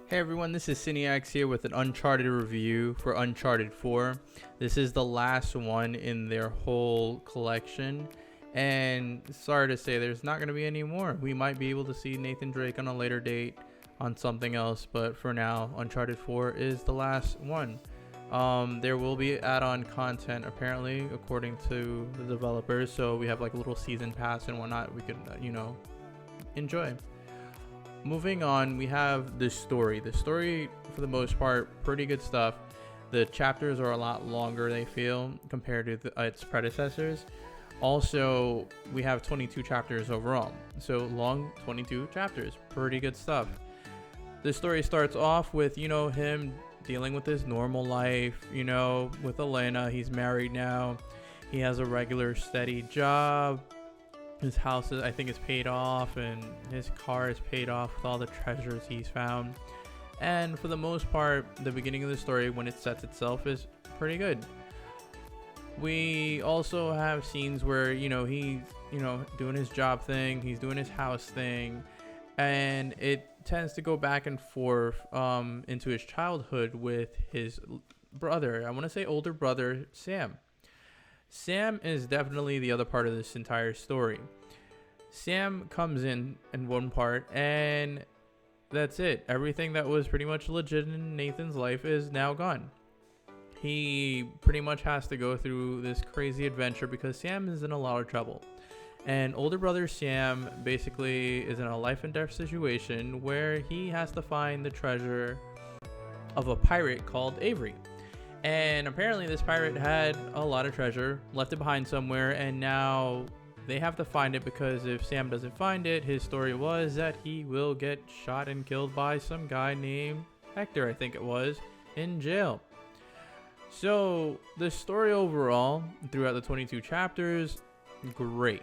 Hey everyone, this is Cineax here with an Uncharted review for Uncharted 4. This is the last one in their whole collection, and sorry to say there's not going to be any more. We might be able to see Nathan Drake on a later date on something else, but for now, Uncharted 4 is the last one. There will be add-on content apparently, according to the developers, so we have like a little season pass and whatnot we could, enjoy. Moving on, we have the story. The story, for the most part, pretty good stuff. The chapters are a lot longer, they feel, compared to its predecessors. Also, we have 22 chapters overall. So long 22 chapters, pretty good stuff. The story starts off with, him dealing with his normal life, with Elena. He's married now. He has a regular steady job. His house, I think, is paid off, and his car is paid off with all the treasures he's found. And for the most part, the beginning of the story, when it sets itself, is pretty good. We also have scenes where, he's, doing his job thing, he's doing his house thing, and it tends to go back and forth into his childhood with his brother. I want to say older brother, Sam. Sam is definitely the other part of this entire story. Sam comes in one part, and that's it. Everything that was pretty much legit in Nathan's life is now gone. He pretty much has to go through this crazy adventure because Sam is in a lot of trouble. And older brother Sam basically is in a life and death situation where he has to find the treasure of a pirate called Avery. And apparently this pirate had a lot of treasure, left it behind somewhere, and now they have to find it because if Sam doesn't find it, his story was that he will get shot and killed by some guy named Hector, I think it was, in jail. So the story overall, throughout the 22 chapters, great.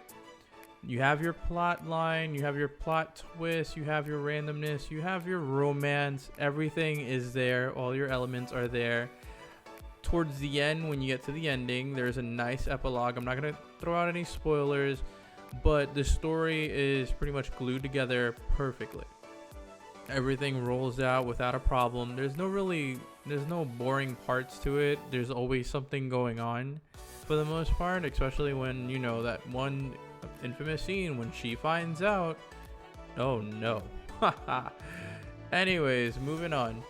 You have your plot line, you have your plot twist, you have your randomness, you have your romance, everything is there, all your elements are there. Towards the end, when you get to the ending, there's a nice epilogue. I'm not going to throw out any spoilers, but the story is pretty much glued together perfectly. Everything rolls out without a problem. There's no boring parts to it. There's always something going on for the most part, especially when, that one infamous scene when she finds out. Oh no. Anyways, moving on.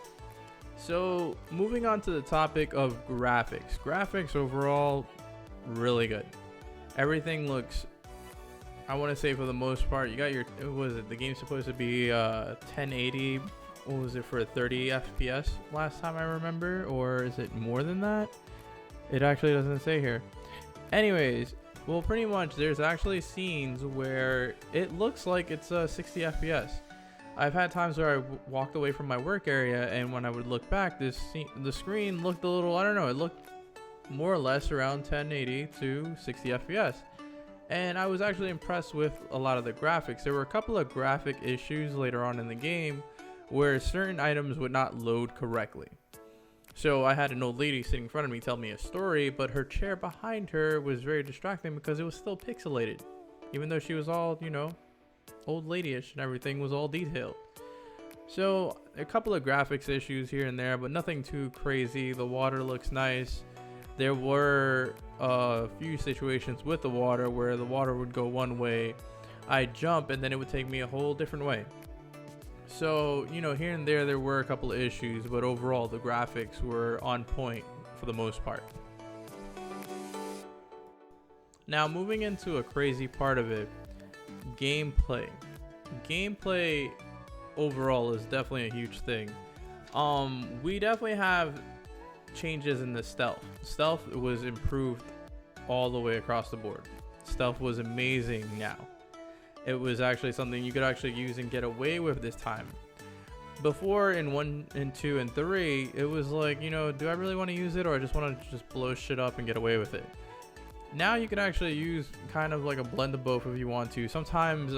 So, moving on to the topic of graphics. Graphics overall, really good. Everything looks, I want to say for the most part, you got your, the game's supposed to be 1080, what was it, for 30 FPS last time I remember? Or is it more than that? It actually doesn't say here. Anyways, well, pretty much there's actually scenes where it looks like it's 60 FPS. I've had times where I walked away from my work area, and when I would look back, the screen looked a little, I don't know, it looked more or less around 1080 to 60 FPS. And I was actually impressed with a lot of the graphics. There were a couple of graphic issues later on in the game where certain items would not load correctly. So I had an old lady sitting in front of me tell me a story, but her chair behind her was very distracting because it was still pixelated, even though she was all, old ladyish and everything was all detailed. So a couple of graphics issues here and there, but nothing too crazy. The water looks nice. There were a few situations with the water where the water would go one way, I'd jump, and then it would take me a whole different way. So, here and there were a couple of issues, but overall the graphics were on point for the most part. Now, moving into a crazy part of it, gameplay. Gameplay overall is definitely a huge thing. We definitely have changes in the stealth. Stealth was improved all the way across the board. Stealth was amazing now. It was actually something you could actually use and get away with this time. Before in 1 and 2 and 3, it was like, do I really want to use it, or I just want to just blow shit up and get away with it? Now you can actually use kind of like a blend of both if you want to. Sometimes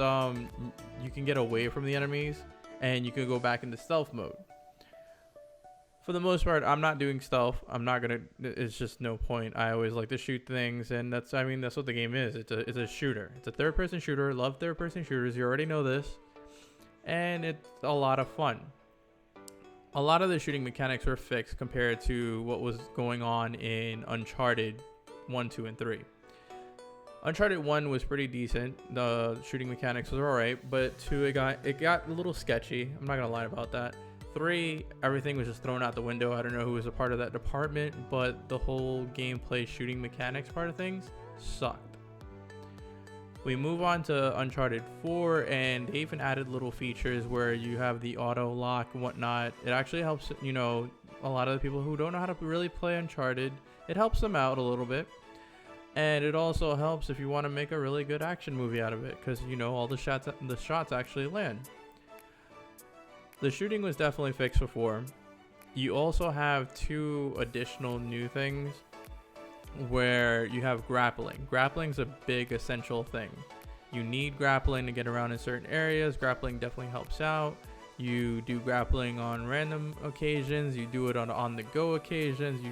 you can get away from the enemies and you can go back into stealth mode. For the most part, I'm not doing stealth. It's just no point. I always like to shoot things, and that's what the game is. It's a shooter. It's a third-person shooter. Love third-person shooters. You already know this. And it's a lot of fun. a lot of the shooting mechanics were fixed compared to what was going on in Uncharted 1, 2, and 3. Uncharted 1 was pretty decent. The shooting mechanics was alright, but 2 it got a little sketchy. I'm not gonna lie about that. 3, everything was just thrown out the window. I don't know who was a part of that department, but the whole gameplay shooting mechanics part of things sucked. We move on to Uncharted 4, and they even added little features where you have the auto lock and whatnot. It actually helps, you know, a lot of the people who don't know how to really play Uncharted. It helps them out a little bit. And it also helps if you want to make a really good action movie out of it, because, you know, all the shots actually land. The shooting was definitely fixed before. You also have 2 additional new things where you have grappling. Grappling's a big essential thing. You need grappling to get around in certain areas. Grappling definitely helps out. You do grappling on random occasions. You do it on on-the-go occasions.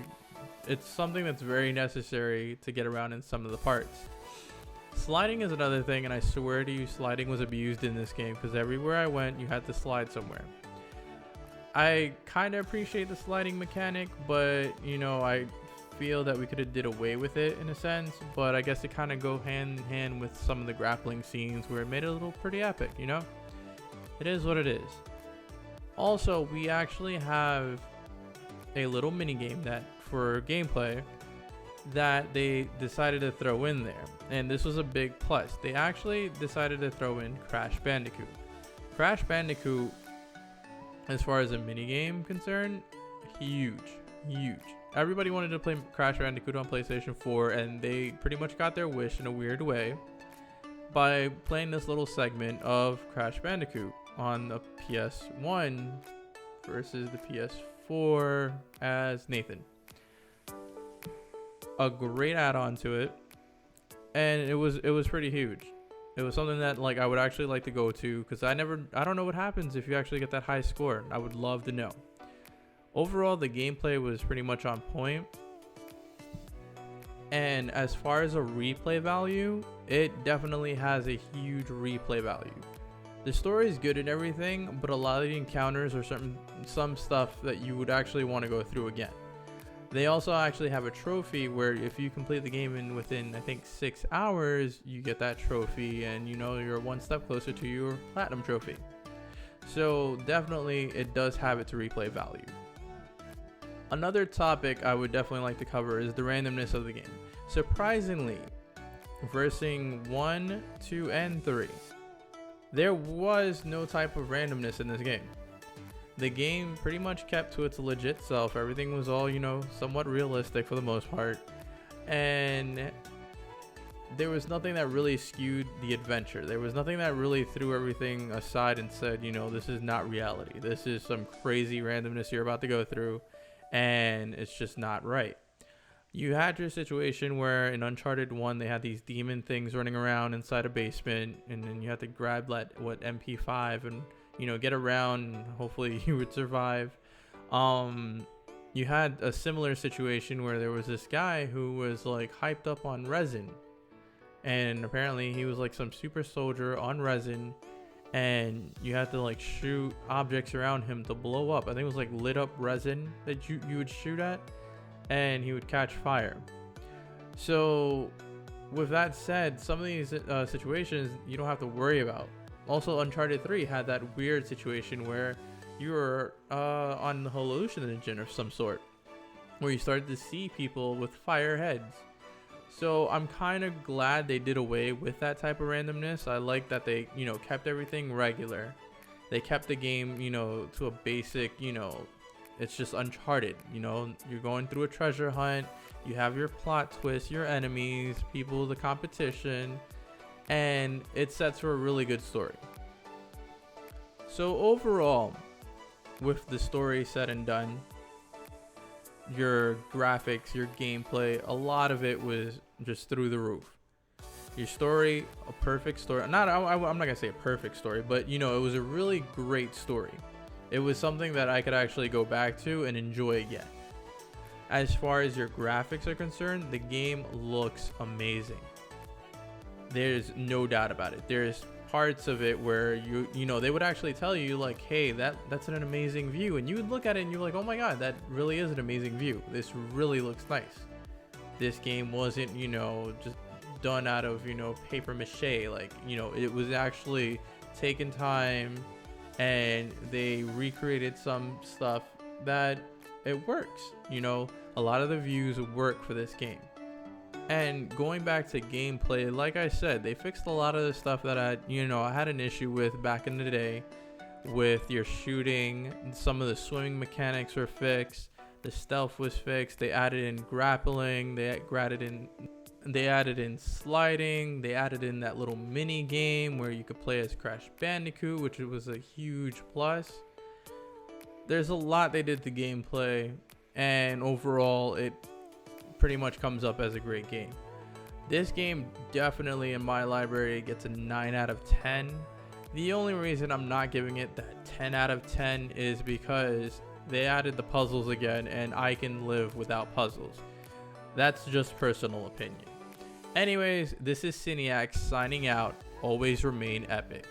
It's something that's very necessary to get around in some of the parts. Sliding is another thing, and I swear to you, sliding was abused in this game, because everywhere I went, you had to slide somewhere. I kind of appreciate the sliding mechanic, but, you know, I feel that we could have did away with it in a sense, but I guess it kind of go hand in hand with some of the grappling scenes where it made it a little pretty epic, you know? It is what it is. Also, we actually have a little mini game that for gameplay that they decided to throw in there, and this was a big plus. They actually decided to throw in Crash Bandicoot. Crash Bandicoot, as far as a mini game concerned, huge. Everybody wanted to play Crash Bandicoot on PlayStation 4, and they pretty much got their wish in a weird way by playing this little segment of Crash Bandicoot on the PS1 versus the PS4 as Nathan. A great add-on to it, and it was pretty huge. It was something that, like, I would actually like to go to, because I don't know what happens if you actually get that high score. I would love to know. Overall, the gameplay was pretty much on point. And as far as a replay value, it definitely has a huge replay value. The story is good and everything, but a lot of the encounters are some stuff that you would actually want to go through again. They also actually have a trophy where if you complete the game within, I think, 6 hours, you get that trophy, and, you know, you're one step closer to your platinum trophy. So definitely it does have its replay value. Another topic I would definitely like to cover is the randomness of the game. Surprisingly, versing 1, 2, and 3, there was no type of randomness in this game. The game pretty much kept to its legit self. Everything was all, you know, somewhat realistic for the most part. And there was nothing that really skewed the adventure. There was nothing that really threw everything aside and said, you know, this is not reality. This is some crazy randomness you're about to go through, and it's just not right. You had your situation where in Uncharted 1 they had these demon things running around inside a basement, and then you had to grab that MP5 and, you know, get around, and hopefully you would survive. You had a similar situation where there was this guy who was like hyped up on resin, and apparently he was like some super soldier on resin, and you had to like shoot objects around him to blow up. I think it was like lit up resin that you would shoot at, and he would catch fire. So with that said, some of these situations you don't have to worry about. Also, Uncharted 3 had that weird situation where you were on the hallucinogen of some sort, where you started to see people with fire heads. So I'm kind of glad they did away with that type of randomness. I like that they, you know, kept everything regular. They kept the game, you know, to a basic, you know, it's just Uncharted. You know, you're going through a treasure hunt. You have your plot twists, your enemies, people, the competition, and it sets for a really good story. So overall, with the story said and done, your graphics, your gameplay, a lot of it was just through the roof. Your story, a perfect story. I'm not gonna say a perfect story, but, you know, it was a really great story. It was something that I could actually go back to and enjoy again. As far as your graphics are concerned, the game looks amazing. There's no doubt about it. There's parts of it where you know, they would actually tell you like, hey, that's an amazing view, and you would look at it and you're like, oh my god, that really is an amazing view. This really looks nice. This game wasn't, you know, just done out of, you know, paper mache. Like, you know, it was actually taken time, and they recreated some stuff that it works. You know, a lot of the views work for this game. And going back to gameplay, like I said, they fixed a lot of the stuff that I had an issue with back in the day with your shooting. Some of the swimming mechanics were fixed. The stealth was fixed. They added in grappling. They added in sliding. They added in that little mini game where you could play as Crash Bandicoot, which was a huge plus. There's a lot they did to gameplay, and overall it pretty much comes up as a great game. This game definitely in my library gets a 9 out of 10. The only reason I'm not giving it that 10 out of 10 is because they added the puzzles again, and I can live without puzzles. That's just personal opinion. Anyways, this is Cineax signing out. Always remain epic.